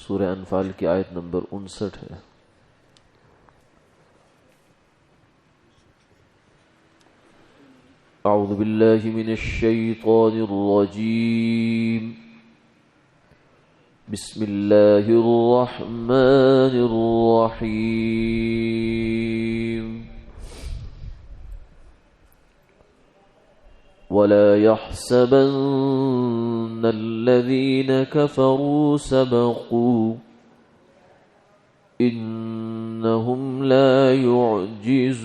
سورہ انفال کی آیت نمبر 59 ہے۔ اعوذ باللہ من الشیطان الرجیم، بسم اللہ الرحمن الرحیم۔ ولا يحسبن الذين كفروا سبقوا إنهم لا يعجزون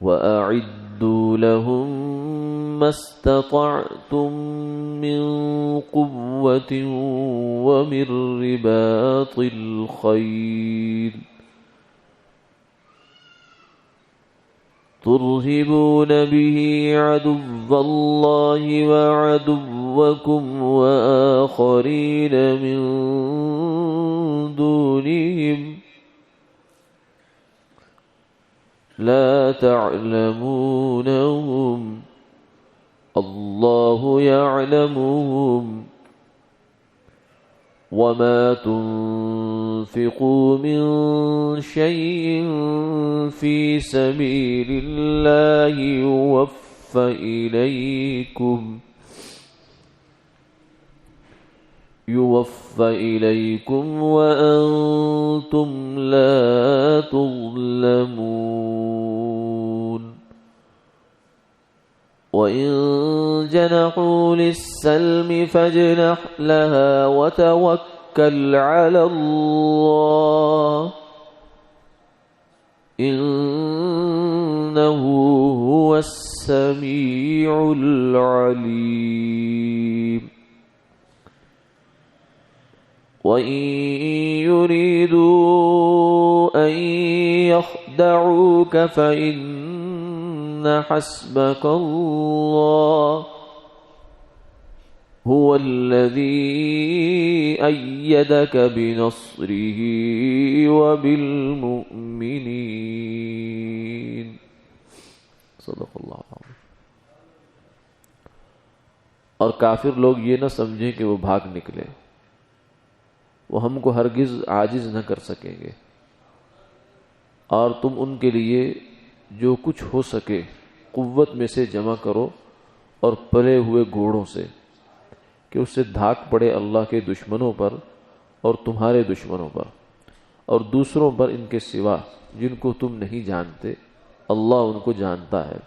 وأعدوا لهم ما استطعتم من قوة ومن رباط الخيل ترهبون به عدو الله وعدوكم وآخرين من دونهم لا تعلمونهم الله يعلمهم وما تنفقوا من شيء في سبيل الله يوفى إليكم وأنتم لا تظلمون وإن جنحوا للسلم فاجنح لها وتوكل على الله إنه هو السميع العليم وإن يريدوا أن يخدعوك فإن حسبك الله هو الذي أيدك بنصره وبالمؤمنين صدق اللہ العظیم۔ اور کافر لوگ یہ نہ سمجھیں کہ وہ بھاگ نکلے، وہ ہم کو ہرگز عاجز نہ کر سکیں گے، اور تم ان کے لیے جو کچھ ہو سکے قوت میں سے جمع کرو اور پلے ہوئے گھوڑوں سے، کہ اس سے دھاک پڑے اللہ کے دشمنوں پر اور تمہارے دشمنوں پر اور دوسروں پر ان کے سوا جن کو تم نہیں جانتے، اللہ ان کو جانتا ہے،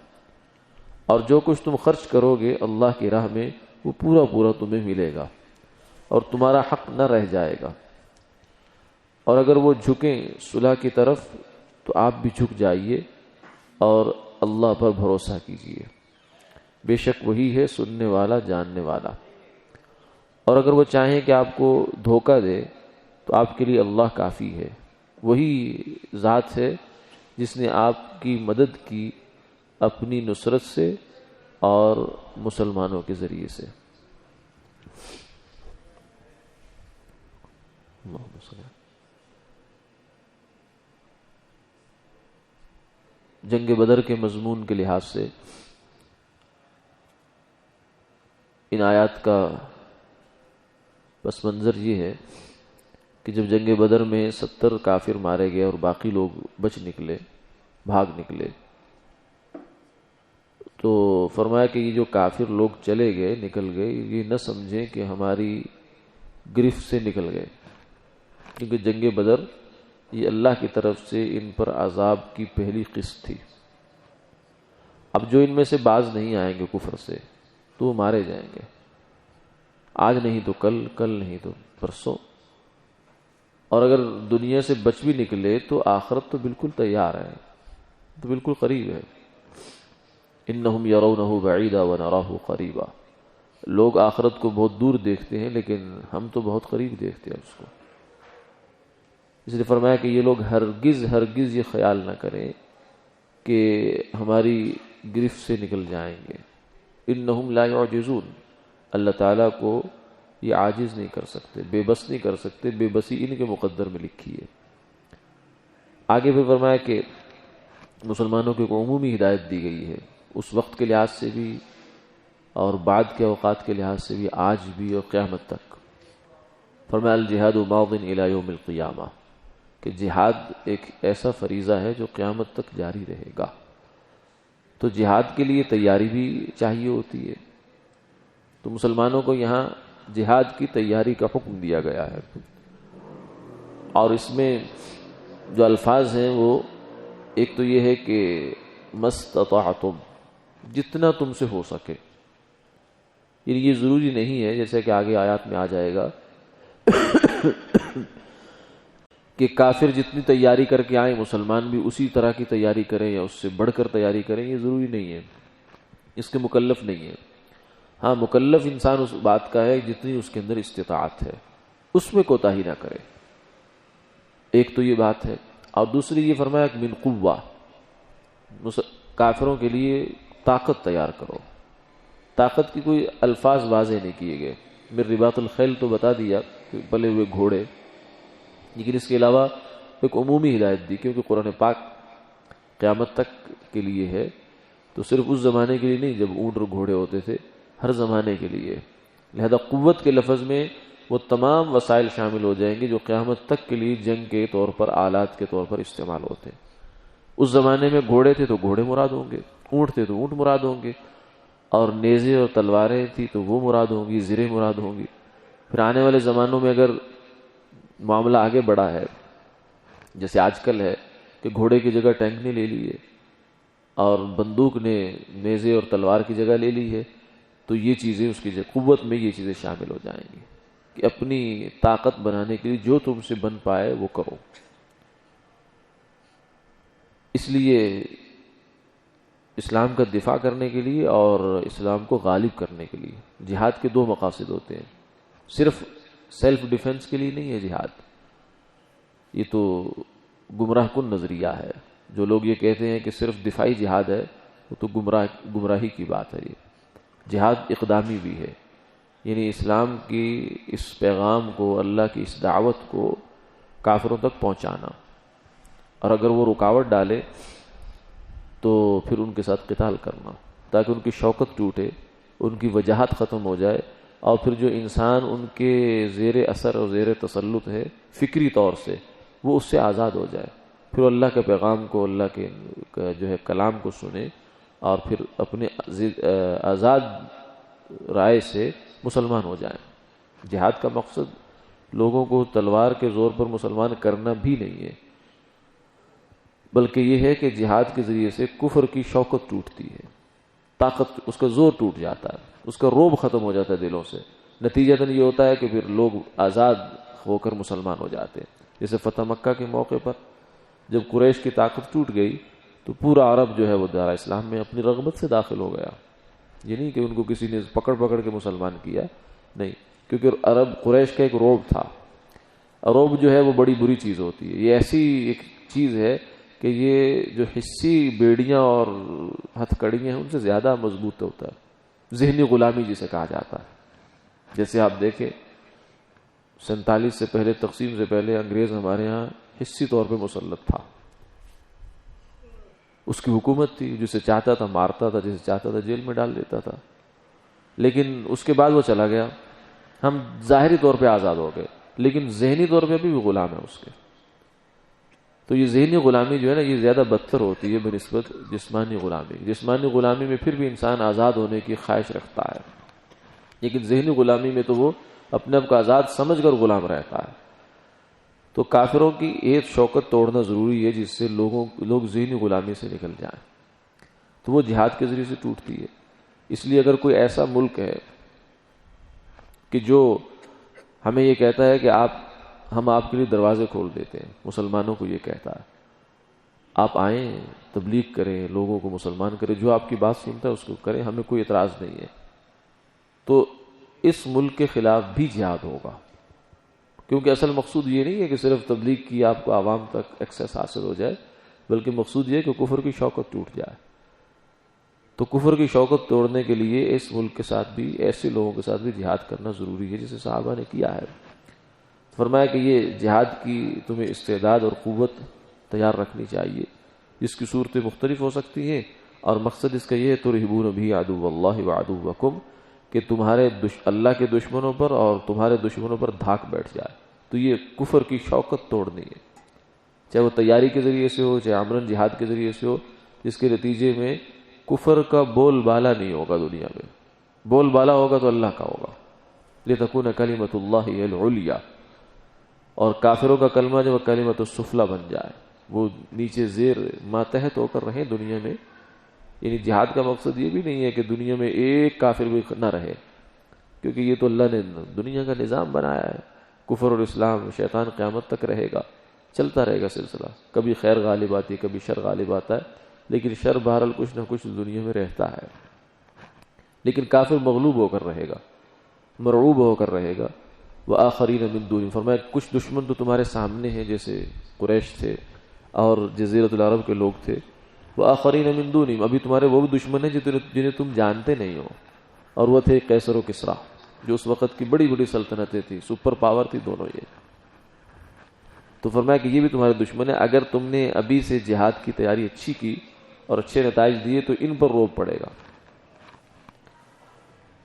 اور جو کچھ تم خرچ کرو گے اللہ کی راہ میں وہ پورا پورا تمہیں ملے گا اور تمہارا حق نہ رہ جائے گا۔ اور اگر وہ جھکیں صلح کی طرف تو آپ بھی جھک جائیے اور اللہ پر بھروسہ کیجیے، بے شک وہی ہے سننے والا جاننے والا۔ اور اگر وہ چاہیں کہ آپ کو دھوکہ دے تو آپ کے لیے اللہ کافی ہے، وہی ذات ہے جس نے آپ کی مدد کی اپنی نصرت سے اور مسلمانوں کے ذریعے سے۔ جنگ بدر کے مضمون کے لحاظ سے ان آیات کا پس منظر یہ ہے کہ جب جنگ بدر میں 70 کافر مارے گئے اور باقی لوگ بچ نکلے، بھاگ نکلے، تو فرمایا کہ یہ جو کافر لوگ چلے گئے، نکل گئے، یہ نہ سمجھیں کہ ہماری گرفت سے نکل گئے، کیونکہ جنگ بدر یہ اللہ کی طرف سے ان پر عذاب کی پہلی قسط تھی۔ اب جو ان میں سے باز نہیں آئیں گے کفر سے تو وہ مارے جائیں گے، آج نہیں تو کل، کل نہیں تو پرسوں، اور اگر دنیا سے بچ بھی نکلے تو آخرت تو بالکل تیار ہے، تو بالکل قریب ہے۔ انہم یرونہ بعیدا ونراہ قریبا، لوگ آخرت کو بہت دور دیکھتے ہیں لیکن ہم تو بہت قریب دیکھتے ہیں اس کو۔ اس لیے فرمایا کہ یہ لوگ ہرگز ہرگز یہ خیال نہ کریں کہ ہماری گرفت سے نکل جائیں گے۔ انہم لا یعجزون، اللہ تعالیٰ کو یہ عاجز نہیں کر سکتے، بے بس نہیں کر سکتے، بے بسی ان کے مقدر میں لکھی ہے۔ آگے پھر فرمایا کہ مسلمانوں کو ایک عمومی ہدایت دی گئی ہے، اس وقت کے لحاظ سے بھی اور بعد کے اوقات کے لحاظ سے بھی آج بھی اور قیامت تک۔ فرمایا الجہاد ماض الی یوم القیامہ، کہ جہاد ایک ایسا فریضہ ہے جو قیامت تک جاری رہے گا۔ تو جہاد کے لیے تیاری بھی چاہیے ہوتی ہے، تو مسلمانوں کو یہاں جہاد کی تیاری کا حکم دیا گیا ہے، اور اس میں جو الفاظ ہیں وہ ایک تو یہ ہے کہ مستطعتم، جتنا تم سے ہو سکے۔ یہ ضروری نہیں ہے، جیسے کہ آگے آیات میں آ جائے گا کہ کافر جتنی تیاری کر کے آئیں مسلمان بھی اسی طرح کی تیاری کریں یا اس سے بڑھ کر تیاری کریں، یہ ضروری نہیں ہے، اس کے مکلف نہیں ہے۔ ہاں مکلف انسان اس بات کا ہے جتنی اس کے اندر استطاعت ہے، اس میں کوتاہی نہ کرے، ایک تو یہ بات ہے۔ اور دوسری یہ فرمایا کہ من قوہ، کافروں کے لیے طاقت تیار کرو۔ طاقت کی کوئی الفاظ واضح نہیں کیے گئے، من رباط الخیل تو بتا دیا کہ پلے ہوئے گھوڑے، لیکن اس کے علاوہ ایک عمومی ہدایت دی، کیونکہ قرآن پاک قیامت تک کے لیے ہے، تو صرف اس زمانے کے لیے نہیں جب اونٹ اور گھوڑے ہوتے تھے، ہر زمانے کے لیے۔ لہذا قوت کے لفظ میں وہ تمام وسائل شامل ہو جائیں گے جو قیامت تک کے لیے جنگ کے طور پر، آلات کے طور پر استعمال ہوتے ہیں۔ اس زمانے میں گھوڑے تھے تو گھوڑے مراد ہوں گے، اونٹ تھے تو اونٹ مراد ہوں گے، اور نیزے اور تلواریں تھی تو وہ مراد ہوں گی، زریں مراد ہوں گی۔ پھر آنے والے زمانوں میں اگر معاملہ آگے بڑھا ہے، جیسے آج کل ہے کہ گھوڑے کی جگہ ٹینک نے لے لی ہے اور بندوق نے نیزے اور تلوار کی جگہ لے لی ہے، تو یہ چیزیں اس کی قوت میں یہ چیزیں شامل ہو جائیں گی کہ اپنی طاقت بنانے کے لیے جو تم سے بن پائے وہ کرو۔ اس لیے اسلام کا دفاع کرنے کے لیے اور اسلام کو غالب کرنے کے لیے جہاد کے دو مقاصد ہوتے ہیں، صرف سیلف ڈیفنس کے لیے نہیں ہے جہاد۔ یہ تو گمراہ کن نظریہ ہے، جو لوگ یہ کہتے ہیں کہ صرف دفاعی جہاد ہے وہ تو گمراہی کی بات ہے۔ یہ جہاد اقدامی بھی ہے، یعنی اسلام کی اس پیغام کو، اللہ کی اس دعوت کو کافروں تک پہنچانا، اور اگر وہ رکاوٹ ڈالے تو پھر ان کے ساتھ قتال کرنا، تاکہ ان کی شوکت ٹوٹے، ان کی وجاہت ختم ہو جائے، اور پھر جو انسان ان کے زیر اثر اور زیر تسلط ہے فکری طور سے، وہ اس سے آزاد ہو جائے، پھر اللہ کے پیغام کو، اللہ کے جو ہے کلام کو سنے، اور پھر اپنے آزاد رائے سے مسلمان ہو جائیں۔ جہاد کا مقصد لوگوں کو تلوار کے زور پر مسلمان کرنا بھی نہیں ہے، بلکہ یہ ہے کہ جہاد کے ذریعے سے کفر کی شوکت ٹوٹتی ہے، طاقت، اس کا زور ٹوٹ جاتا ہے، اس کا روب ختم ہو جاتا ہے دلوں سے۔ نتیجتاً یہ ہوتا ہے کہ پھر لوگ آزاد ہو کر مسلمان ہو جاتے ہیں۔ جیسے فتح مکہ کے موقع پر جب قریش کی طاقت ٹوٹ گئی تو پورا عرب جو ہے وہ دار اسلام میں اپنی رغبت سے داخل ہو گیا، یہ نہیں کہ ان کو کسی نے پکڑ کے مسلمان کیا، نہیں، کیونکہ عرب قریش کا ایک روب تھا۔ روب جو ہے وہ بڑی بری چیز ہوتی ہے، یہ ایسی ایک چیز ہے کہ یہ جو حسی بیڑیاں اور ہتھ کڑیاں ہیں ان سے زیادہ مضبوط ہوتا ہے، ذہنی غلامی جسے کہا جاتا ہے۔ جیسے آپ دیکھیں 47 سے پہلے، تقسیم سے پہلے انگریز ہمارے ہاں حسی طور پہ مسلط تھا، اس کی حکومت تھی، جسے چاہتا تھا مارتا تھا، جسے چاہتا تھا جیل میں ڈال دیتا تھا، لیکن اس کے بعد وہ چلا گیا، ہم ظاہری طور پہ آزاد ہو گئے، لیکن ذہنی طور پہ بھی غلام ہے اس کے۔ تو یہ ذہنی غلامی جو ہے نا، یہ زیادہ بدتر ہوتی ہے بنسبت جسمانی غلامی۔ جسمانی غلامی میں پھر بھی انسان آزاد ہونے کی خواہش رکھتا ہے، لیکن ذہنی غلامی میں تو وہ اپنے آپ کو آزاد سمجھ کر غلام رہتا ہے۔ تو کافروں کی ایک شوکت توڑنا ضروری ہے جس سے لوگ ذہنی غلامی سے نکل جائیں، تو وہ جہاد کے ذریعے سے ٹوٹتی ہے۔ اس لیے اگر کوئی ایسا ملک ہے کہ جو ہمیں یہ کہتا ہے کہ ہم آپ کے لیے دروازے کھول دیتے ہیں، مسلمانوں کو یہ کہتا ہے آپ آئیں، تبلیغ کریں، لوگوں کو مسلمان کریں، جو آپ کی بات سنتا ہے اس کو کریں، ہمیں کوئی اعتراض نہیں ہے، تو اس ملک کے خلاف بھی جہاد ہوگا، کیونکہ اصل مقصود یہ نہیں ہے کہ صرف تبلیغ کی آپ کو عوام تک ایکسیس حاصل ہو جائے، بلکہ مقصود یہ ہے کہ کفر کی شوکت ٹوٹ جائے۔ تو کفر کی شوکت توڑنے کے لیے اس ملک کے ساتھ بھی، ایسے لوگوں کے ساتھ بھی جہاد کرنا ضروری ہے جسے صحابہ نے کیا ہے۔ فرمایا کہ یہ جہاد کی تمہیں استعداد اور قوت تیار رکھنی چاہیے، جس کی صورتیں مختلف ہو سکتی ہیں، اور مقصد اس کا یہ ہے ترہبون بھی عدو اللہ وعدوکم، کہ تمہارے اللہ کے دشمنوں پر اور تمہارے دشمنوں پر دھاک بیٹھ جائے. تو یہ کفر کی شوکت توڑنی ہے، چاہے وہ تیاری کے ذریعے سے ہو، چاہے عملاً جہاد کے ذریعے سے ہو، جس کے نتیجے میں کفر کا بول بالا نہیں ہوگا. دنیا میں بول بالا ہوگا تو اللہ کا ہوگا. لتکون کلمۃ اللہ ہی العلیٰ، اور کافروں کا کلمہ جب کلمۃ السفلی بن جائے، وہ نیچے زیر ماتحت ہو کر رہیں دنیا میں. یعنی جہاد کا مقصد یہ بھی نہیں ہے کہ دنیا میں ایک کافر بھی نہ رہے، کیونکہ یہ تو اللہ نے دنیا کا نظام بنایا ہے. کفر اور اسلام، شیطان قیامت تک رہے گا، چلتا رہے گا سلسلہ. کبھی خیر غالب آتی ہے، کبھی شر غالب آتا ہے، لیکن شر بہرحال کچھ نہ کچھ دنیا میں رہتا ہے. لیکن کافر مغلوب ہو کر رہے گا، مرعوب ہو کر رہے گا. وآخرین من دون، فرمایا کچھ دشمن تو تمہارے سامنے ہیں، جیسے قریش تھے اور جزیرۃ العرب کے لوگ تھے. وآخرین من دون، ابھی تمہارے وہ بھی دشمن ہیں جنہیں تم جانتے نہیں ہو، اور وہ تھے قیصر و کسریٰ، جو اس وقت کی بڑی بڑی سلطنتیں تھیں، سپر پاور تھی دونوں یہ. تو فرمایا کہ یہ بھی تمہارے دشمن ہیں. اگر تم نے ابھی سے جہاد کی تیاری اچھی کی اور اچھے نتائج دیے تو ان پر روب پڑے گا.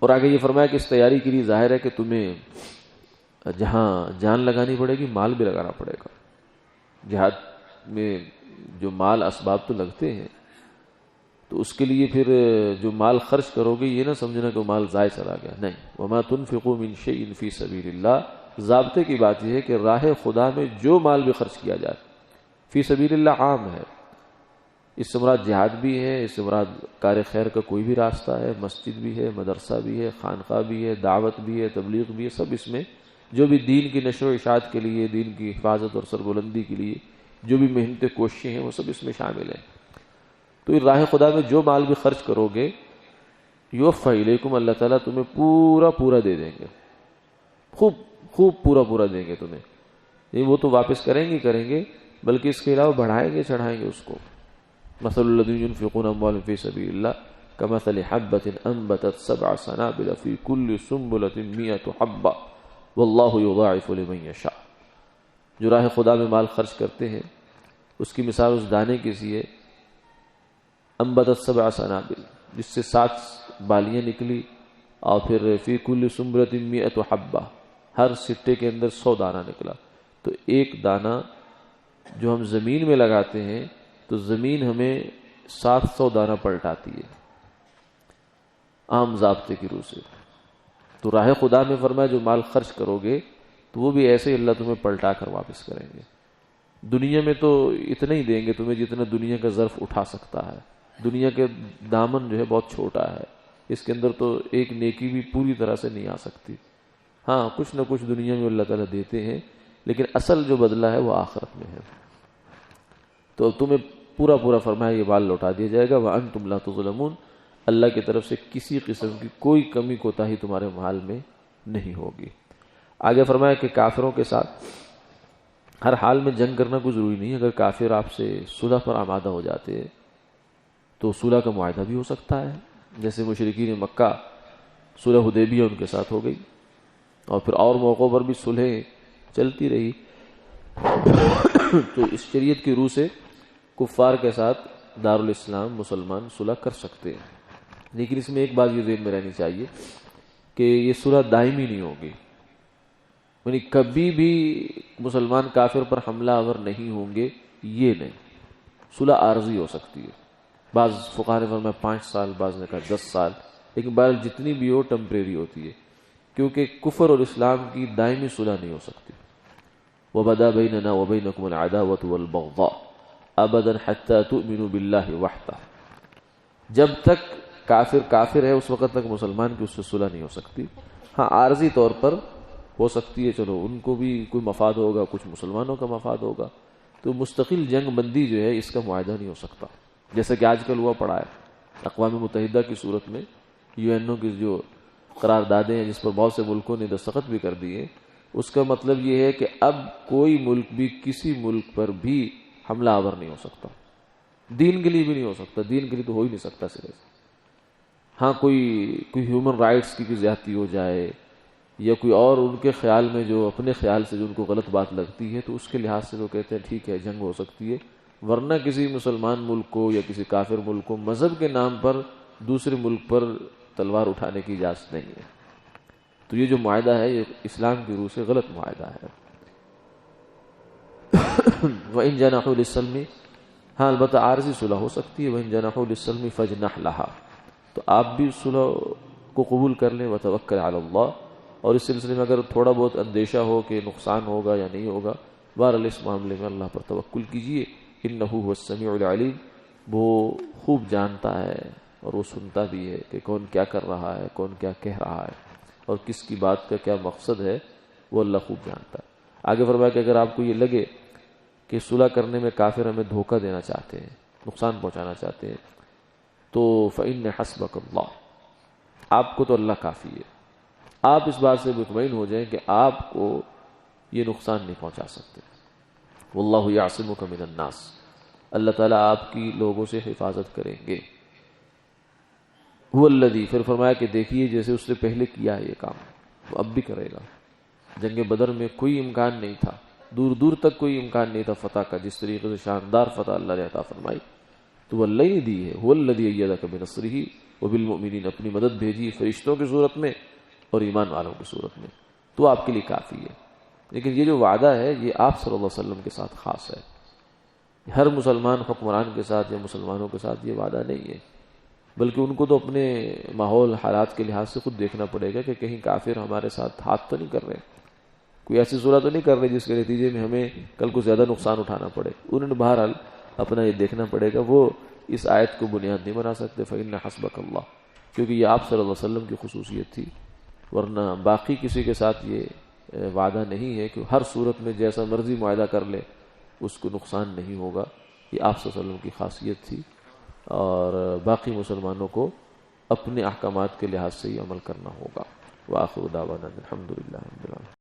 اور آگے یہ فرمایا کہ اس تیاری کے لیے ظاہر ہے کہ تمہیں جہاں جان لگانی پڑے گی، مال بھی لگانا پڑے گا. جہاد میں جو مال اسباب تو لگتے ہیں، تو اس کے لیے پھر جو مال خرچ کرو گے یہ نہ سمجھنا کہ وہ مال ضائع چلا گیا، نہیں. وما تنفقوا من شیء فی سبیل اللہ، ضابطے کی بات یہ ہے کہ راہ خدا میں جو مال بھی خرچ کیا جائے، فی سبیل اللہ عام ہے. اس سے مراد جہاد بھی ہے، اس سے مراد کار خیر کا کوئی بھی راستہ ہے، مسجد بھی ہے، مدرسہ بھی ہے، خانقاہ بھی ہے، دعوت بھی ہے، تبلیغ بھی ہے، سب اس میں جو بھی دین کی نشر و اشاعت کے لیے، دین کی حفاظت اور سربلندی کے لیے جو بھی محنتیں کوششیں ہیں وہ سب اس میں شامل ہیں. تو راہ خدا میں جو مال بھی خرچ کرو گے، یوفی الیکم، اللہ تعالیٰ تمہیں پورا پورا دے دیں گے، خوب خوب پورا پورا دیں گے تمہیں. یہ وہ تو واپس کریں گے بلکہ اس کے علاوہ بڑھائیں گے، چڑھائیں گے اس کو. مثل الذین ینفقون اموالهم فی سبیل اللہ کمثل حبۃ انبتت سبع سنابل فی کل سنبلۃ 100 حبۃ واللہ یضاعف لمن یشاء. جو راہ خدا میں مال خرچ کرتے ہیں اس کی مثال اس دانے کی سی ہے، انبتت سبع سنابل، جس سے 7 بالیاں نکلی، اور پھر فی کل سنبلۃ 100 حبۃ، ہر سٹے کے اندر 100 دانہ نکلا. تو ایک دانہ جو ہم زمین میں لگاتے ہیں تو زمین ہمیں 700 دانہ پلٹاتی ہے عام ضابطے کی روح سے. تو راہ خدا میں فرمایا جو مال خرچ کرو گے تو وہ بھی ایسے اللہ تمہیں پلٹا کر واپس کریں گے. دنیا میں تو اتنا ہی دیں گے تمہیں جتنا دنیا کا ظرف اٹھا سکتا ہے. دنیا کے دامن جو ہے بہت چھوٹا ہے، اس کے اندر تو ایک نیکی بھی پوری طرح سے نہیں آ سکتی. ہاں کچھ نہ کچھ دنیا میں اللہ تعالیٰ دیتے ہیں، لیکن اصل جو بدلہ ہے وہ آخرت میں ہے. تو تمہیں پورا پورا فرمایا یہ مال لوٹا دیا جائے گا. وَأَنْتُمْ لَا تُظْلَمُونَ، اللہ کی طرف سے کسی قسم کی کوئی کمی کوتاہی تمہارے مال میں نہیں ہوگی. آگے فرمایا کہ کافروں کے ساتھ ہر حال میں جنگ کرنا کوئی ضروری نہیں. اگر کافر آپ سے صلح پر آمادہ ہو جاتے ہیں تو صلح کا معاہدہ بھی ہو سکتا ہے. جیسے مشرکین مکہ صلح حدیبیہ ان کے ساتھ ہو گئی، اور پھر اور موقعوں پر بھی صلحیں چلتی رہی. تو اس شریعت کی روح سے کفار کے ساتھ دارالاسلام مسلمان صلح کر سکتے ہیں. لیکن اس میں ایک بات یہ ذہن میں رہنی چاہیے کہ یہ صلح دائمی نہیں ہوگی. یعنی کبھی بھی مسلمان کافر پر حملہ آور نہیں ہوں گے، یہ نہیں. صلح عارضی ہو سکتی ہے. بعض فقہاء نے فرمایا 5 سال، بعض نے کہا 10 سال، لیکن بہرحال جتنی بھی ہو ٹمپریری ہوتی ہے، کیونکہ کفر اور اسلام کی دائمی صلح نہیں ہو سکتی. وَبَدَا بَيْنَنَا وَبَيْنَكُمُ الْعَدَاوَةُ وَالْبَغْضَاءُ أَبَدًا حَتَّى تُؤْمِنُوا بِاللَّهِ وَحْدَهُ. جب تک کافر ہے اس وقت تک مسلمان کی اس سے صلح نہیں ہو سکتی. ہاں عارضی طور پر ہو سکتی ہے، چلو ان کو بھی کوئی مفاد ہوگا، کچھ مسلمانوں کا مفاد ہوگا، تو مستقل جنگ بندی جو ہے اس کا معاہدہ نہیں ہو سکتا. جیسا کہ آج کل ہوا پڑا ہے اقوام متحدہ کی صورت میں، UN کی جو قراردادیں ہیں جس پر بہت سے ملکوں نے دستخط بھی کر دیے، اس کا مطلب یہ ہے کہ اب کوئی ملک بھی کسی ملک پر بھی حملہ آور نہیں ہو سکتا. دین کے لیے بھی نہیں ہو سکتا، دین کے لیے تو ہو ہی نہیں سکتا سرے سے. ہاں کوئی ہیومن رائٹس کی کوئی زیادتی ہو جائے یا کوئی اور ان کے خیال میں جو اپنے خیال سے جو ان کو غلط بات لگتی ہے، تو اس کے لحاظ سے وہ کہتے ہیں ٹھیک ہے جنگ ہو سکتی ہے، ورنہ کسی مسلمان ملک کو یا کسی کافر ملک کو مذہب کے نام پر دوسرے ملک پر تلوار اٹھانے کی اجازت نہیں ہے. تو یہ جو معاہدہ ہے یہ اسلام کی روح سے غلط معاہدہ ہے. وَإِن جَنَحُوا لِلسَّلْمِ، ہاں البتہ عارضی صلح ہو سکتی ہے. وَإِن جَنَحُوا لِلسَّلْمِ فَاجْنَحْ لَهَا، تو آپ بھی صلح کو قبول کر لیں. وَتَوَكَّلْ عَلَى اللَّهِ، اور اس سلسلے میں اگر تھوڑا بہت اندیشہ ہو کہ نقصان ہوگا یا نہیں ہوگا، بہرحال اس معاملے میں اللہ پر توکل کیجئے. انہ هو السمیع العلیم، وہ خوب جانتا ہے اور وہ سنتا بھی ہے کہ کون کیا کر رہا ہے، کون کیا کہہ رہا ہے، اور کس کی بات کا کیا مقصد ہے، وہ اللہ خوب جانتا ہے. آگے فرمایا کہ اگر آپ کو یہ لگے کہ صلح کرنے میں کافر ہمیں دھوکہ دینا چاہتے ہیں، نقصان پہنچانا چاہتے ہیں، تو فإن حسبک اللہ، آپ کو تو اللہ کافی ہے. آپ اس بات سے مطمئن ہو جائیں کہ آپ کو یہ نقصان نہیں پہنچا سکتے. واللہ یعصمک من الناس، اللہ تعالیٰ آپ کی لوگوں سے حفاظت کریں گے. هو الذی، پھر فرمایا کہ دیکھیے جیسے اس نے پہلے کیا ہے یہ کام، وہ اب بھی کرے گا. جنگ بدر میں کوئی امکان نہیں تھا، دور دور تک کوئی امکان نہیں تھا فتح کا. جس طریقے سے شاندار فتح اللہ نے عطا فرمائی تو وہ اللہ نے دی ہے. هو الذی ایدک بنصرہ وبالمؤمنین، اپنی مدد بھیجی فرشتوں کی صورت میں اور ایمان والوں کی صورت میں، تو آپ کے لیے کافی ہے. لیکن یہ جو وعدہ ہے یہ آپ صلی اللہ علیہ وسلم کے ساتھ خاص ہے. ہر مسلمان حکمران کے ساتھ یا مسلمانوں کے ساتھ یہ وعدہ نہیں ہے، بلکہ ان کو تو اپنے ماحول حالات کے لحاظ سے خود دیکھنا پڑے گا کہ کہیں کافر ہمارے ساتھ ہاتھ تو نہیں کر رہے، کوئی ایسی صورت تو نہیں کر رہے جس کے نتیجے میں ہمیں کل کو زیادہ نقصان اٹھانا پڑے. انہوں نے بہرحال اپنا یہ دیکھنا پڑے گا. وہ اس آیت کو بنیاد نہیں بنا سکتے فإن حسبک اللہ، کیونکہ یہ آپ صلی اللہ علیہ وسلم کی خصوصیت تھی. ورنہ باقی کسی کے ساتھ یہ وعدہ نہیں ہے کہ ہر صورت میں جیسا مرضی معاہدہ کر لے اس کو نقصان نہیں ہوگا. یہ آپ صلی اللہ علیہ وسلم کی خاصیت تھی، اور باقی مسلمانوں کو اپنے احکامات کے لحاظ سے ہی عمل کرنا ہوگا. وآخر دعوانا الحمدللہ رب العالمین.